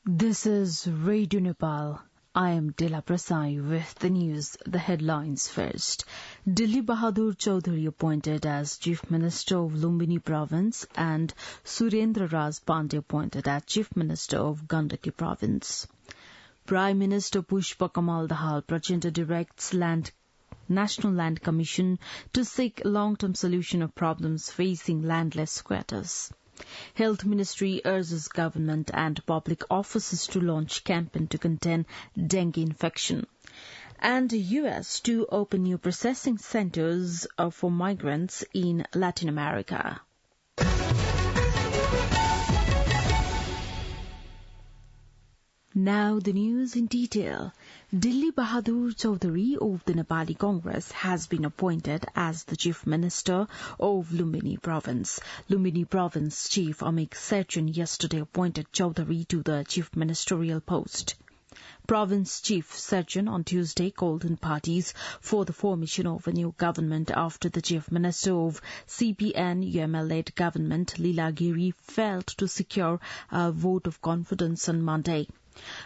This is Radio Nepal. I am Dila Prasai with the news, the headlines first. Dilli Bahadur Chaudhary appointed as Chief Minister of Lumbini Province and Surendra Raj Pandey appointed as Chief Minister of Gandaki Province. Prime Minister Pushpa Kamal Dahal Prachanda directs National Land Commission to seek long-term solution of problems facing landless squatters. Health Ministry urges government and public offices to launch campaign to contain dengue infection. And the U.S. to open new processing centers for migrants in Latin America. Now the news in detail. Dilli Bahadur Chaudhary of the Nepali Congress has been appointed as the Chief Minister of Lumbini Province. Lumbini Province Chief Amik Serchan yesterday appointed Chaudhary to the Chief Ministerial post. Province Chief Serchan on Tuesday called on parties for the formation of a new government after the Chief Minister of CPN-UML-led government, Leela Giri, failed to secure a vote of confidence on Monday.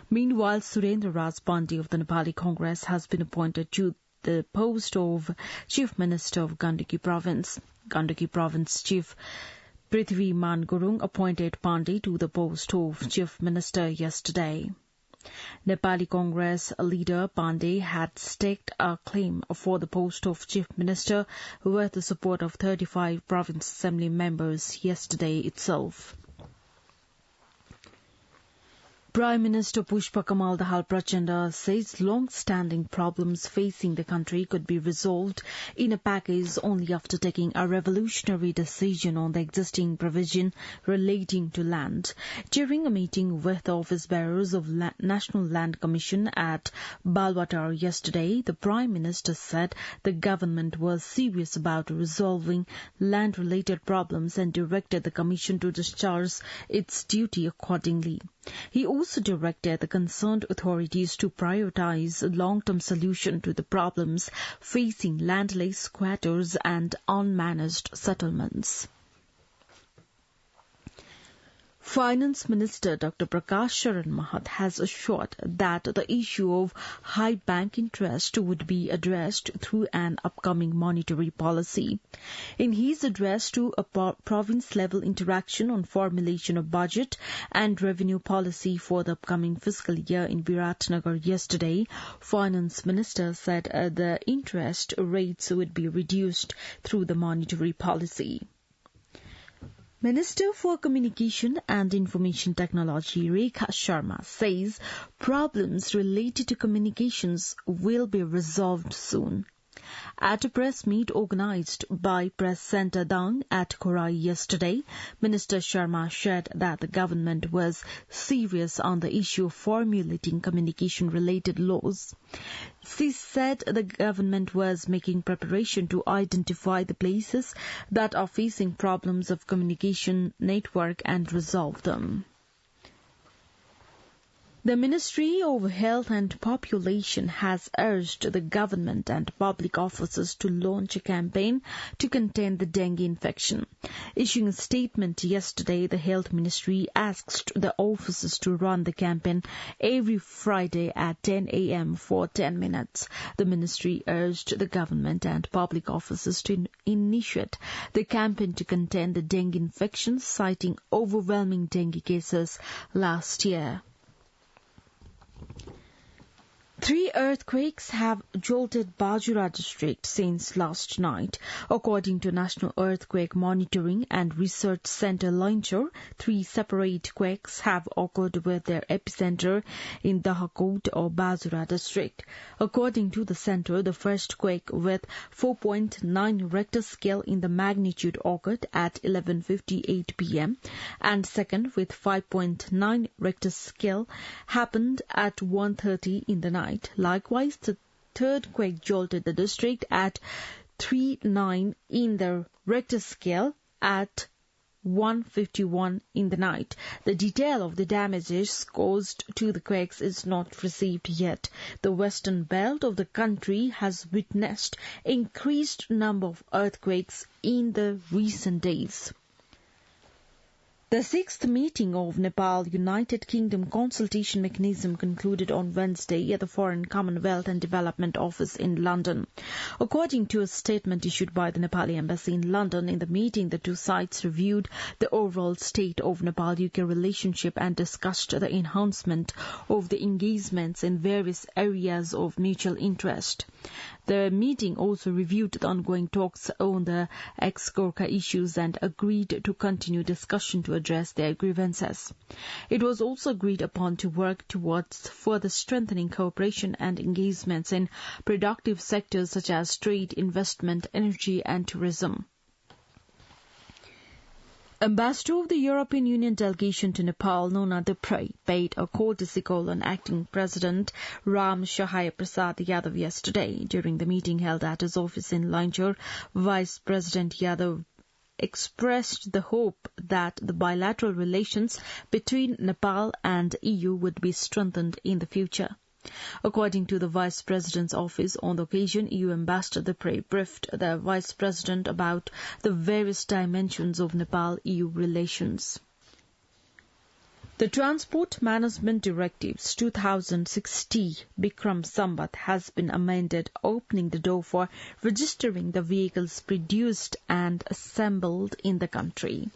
Meanwhile, Surendra Raj Pandey of the Nepali Congress has been appointed to the post of Chief Minister of Gandaki Province. Gandaki Province Chief Prithvi Man Gurung appointed Pandey to the post of Chief Minister yesterday. Nepali Congress leader Pandey had staked a claim for the post of Chief Minister with the support of 35 Province Assembly members yesterday itself. Prime Minister Pushpa Kamal Dahal Prachanda says long-standing problems facing the country could be resolved in a package only after taking a revolutionary decision on the existing provision relating to land. During a meeting with office bearers of National Land Commission at Balwatar yesterday, the Prime Minister said the government was serious about resolving land-related problems and directed the Commission to discharge its duty accordingly. He also directed the concerned authorities to prioritize a long-term solution to the problems facing landless squatters and unmanaged settlements. Finance Minister Dr. Prakash Sharan Mahat has assured that the issue of high bank interest would be addressed through an upcoming monetary policy. In his address to a province-level interaction on formulation of budget and revenue policy for the upcoming fiscal year in Viratnagar yesterday, Finance Minister said the interest rates would be reduced through the monetary policy. Minister for Communication and Information Technology Rekha Sharma says problems related to communications will be resolved soon. At a press meet organised by Press Centre Dang at Korai yesterday, Minister Sharma shared that the government was serious on the issue of formulating communication-related laws. She said the government was making preparation to identify the places that are facing problems of communication network and resolve them. The Ministry of Health and Population has urged the government and public offices to launch a campaign to contain the dengue infection. Issuing a statement yesterday, the Health Ministry asked the offices to run the campaign every Friday at 10 a.m. for 10 minutes. The Ministry urged the government and public offices to initiate the campaign to contain the dengue infection, citing overwhelming dengue cases last year. 3 earthquakes have jolted Bajura district since last night. According to National Earthquake Monitoring and Research Centre Lainchar, 3 separate quakes have occurred with their epicenter in Dahakot or Bajura district. According to the centre, the first quake with 4.9 Richter scale in the magnitude occurred at 11:58 p.m. and second with 5.9 Richter scale happened at 1:30 in the night. Likewise, the third quake jolted the district at 3.9 in the Richter scale at 1:51 in the night. The detail of the damages caused to the quakes is not received yet. The western belt of the country has witnessed increased number of earthquakes in the recent days. The sixth meeting of Nepal United Kingdom Consultation Mechanism concluded on Wednesday at the Foreign Commonwealth and Development Office in London. According to a statement issued by the Nepali Embassy in London, in the meeting the two sides reviewed the overall state of Nepal-UK relationship and discussed the enhancement of the engagements in various areas of mutual interest. The meeting also reviewed the ongoing talks on the ex-Gorkha issues and agreed to continue discussion to address their grievances. It was also agreed upon to work towards further strengthening cooperation and engagements in productive sectors such as trade, investment, energy and tourism. Ambassador of the European Union delegation to Nepal, Nona Dupre, paid a courtesy call on acting President Ram Sahaya Prasad Yadav yesterday. During the meeting held at his office in Lanchur, Vice President Yadav expressed the hope that the bilateral relations between Nepal and EU would be strengthened in the future. According to the Vice President's office, on the occasion, EU Ambassador Dupre briefed the Vice President about the various dimensions of Nepal-EU relations. The Transport Management Directives 2060 Bikram Sambat has been amended, opening the door for registering the vehicles produced and assembled in the country.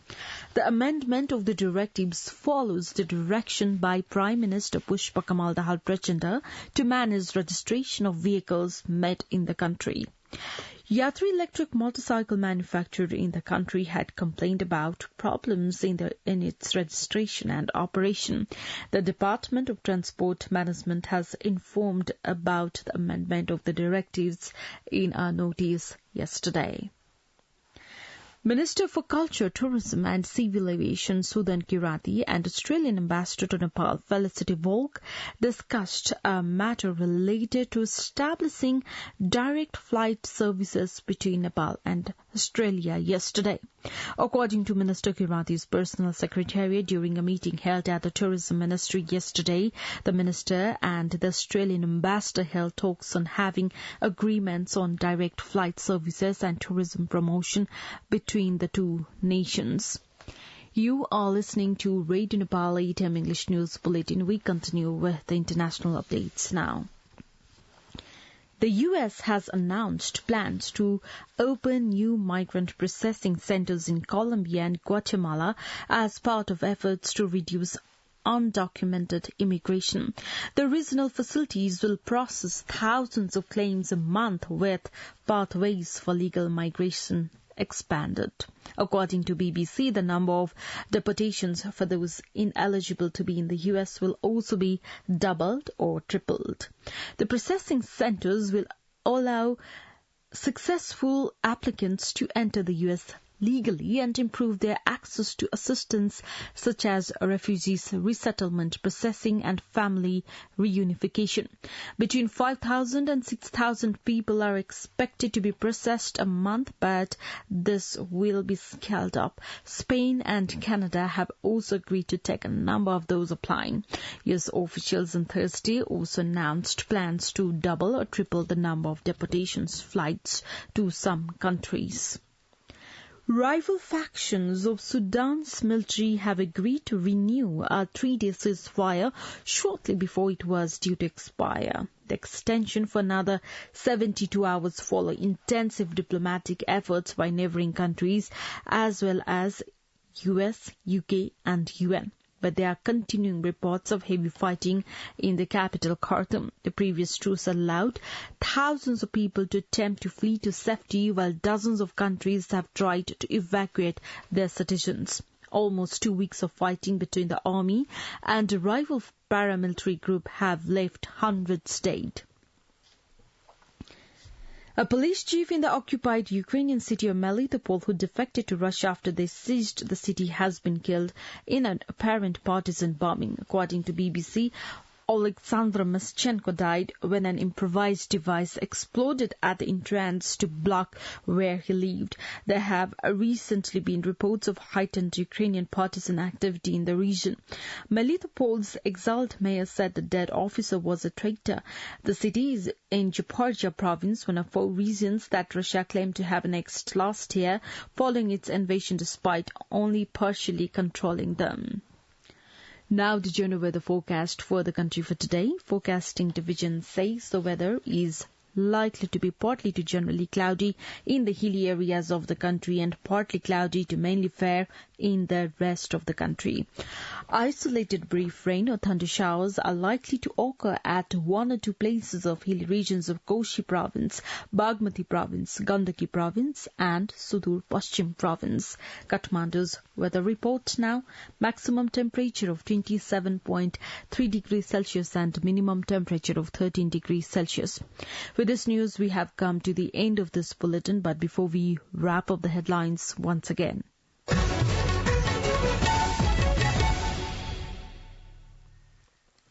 The amendment of the directives follows the direction by Prime Minister Pushpa Kamal Dahal Prachanda to manage registration of vehicles made in the country. Yatri electric motorcycle manufacturer in the country had complained about problems in its registration and operation. The Department of Transport Management has informed about the amendment of the directives in a notice yesterday. Minister for Culture, Tourism and Civil Aviation Sudhan Kirati and Australian Ambassador to Nepal Felicity Volk discussed a matter related to establishing direct flight services between Nepal and Australia yesterday. According to Minister Kirati's personal secretariat, during a meeting held at the Tourism Ministry yesterday, the Minister and the Australian Ambassador held talks on having agreements on direct flight services and tourism promotion between the two nations. You are listening to Radio Nepal 8 AM English News Bulletin. We continue with the international updates now. The U.S. has announced plans to open new migrant processing centers in Colombia and Guatemala as part of efforts to reduce undocumented immigration. The regional facilities will process thousands of claims a month, with pathways for legal migration expanded. According to BBC, the number of deportations for those ineligible to be in the U.S. will also be doubled or tripled. The processing centers will allow successful applicants to enter the U.S. legally and improve their access to assistance such as refugees resettlement, processing and family reunification. Between 5,000 and 6,000 people are expected to be processed a month, but this will be scaled up. Spain and Canada have also agreed to take a number of those applying. U.S. officials on Thursday also announced plans to double or triple the number of deportations flights to some countries. Rival factions of Sudan's military have agreed to renew a 3-day ceasefire shortly before it was due to expire. The extension for another 72 hours follow intensive diplomatic efforts by neighbouring countries as well as US, UK and UN. But there are continuing reports of heavy fighting in the capital, Khartoum. The previous truce allowed thousands of people to attempt to flee to safety, while dozens of countries have tried to evacuate their citizens. Almost 2 weeks of fighting between the army and a rival paramilitary group have left hundreds dead. A police chief in the occupied Ukrainian city of Melitopol, who defected to Russia after they seized the city, has been killed in an apparent partisan bombing. According to BBC, Alexander Mischenko died when an improvised device exploded at the entrance to block where he lived. There have recently been reports of heightened Ukrainian partisan activity in the region. Melitopol's exiled mayor said the dead officer was a traitor. The city is in Zaporizhzhia province, one of 4 regions that Russia claimed to have annexed last year following its invasion despite only partially controlling them. Now the general weather forecast for the country for today. Forecasting division says the weather is likely to be partly to generally cloudy in the hilly areas of the country and partly cloudy to mainly fair in the rest of the country. Isolated brief rain or thunder showers are likely to occur at 1 or 2 places of hilly regions of Koshi province, Bagmati province, Gandaki province and Sudur Paschim province. Kathmandu's weather report now. Maximum temperature of 27.3 degrees Celsius and minimum temperature of 13 degrees Celsius. With this news, we have come to the end of this bulletin, but before we wrap up the headlines once again.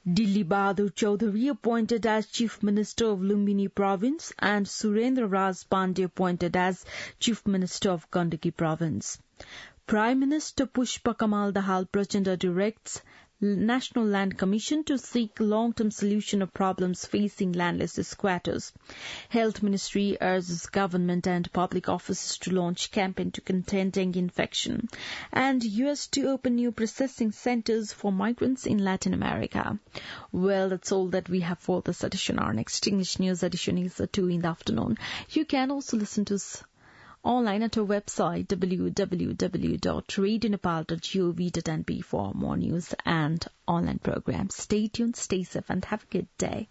Dilli Bahadur Chaudhary appointed as Chief Minister of Lumbini Province and Surendra Raj Pandey appointed as Chief Minister of Gandaki Province. Prime Minister Pushpa Kamal Dahal Prachanda directs National Land Commission to seek long-term solution of problems facing landless squatters. Health Ministry urges government and public offices to launch campaign to contain dengue infection. And US to open new processing centers for migrants in Latin America. Well, that's all that we have for this edition. Our next English news edition is at 2 in the afternoon. You can also listen to us online at our website www.radionepal.gov.np for more news and online programs. Stay tuned, stay safe and have a good day.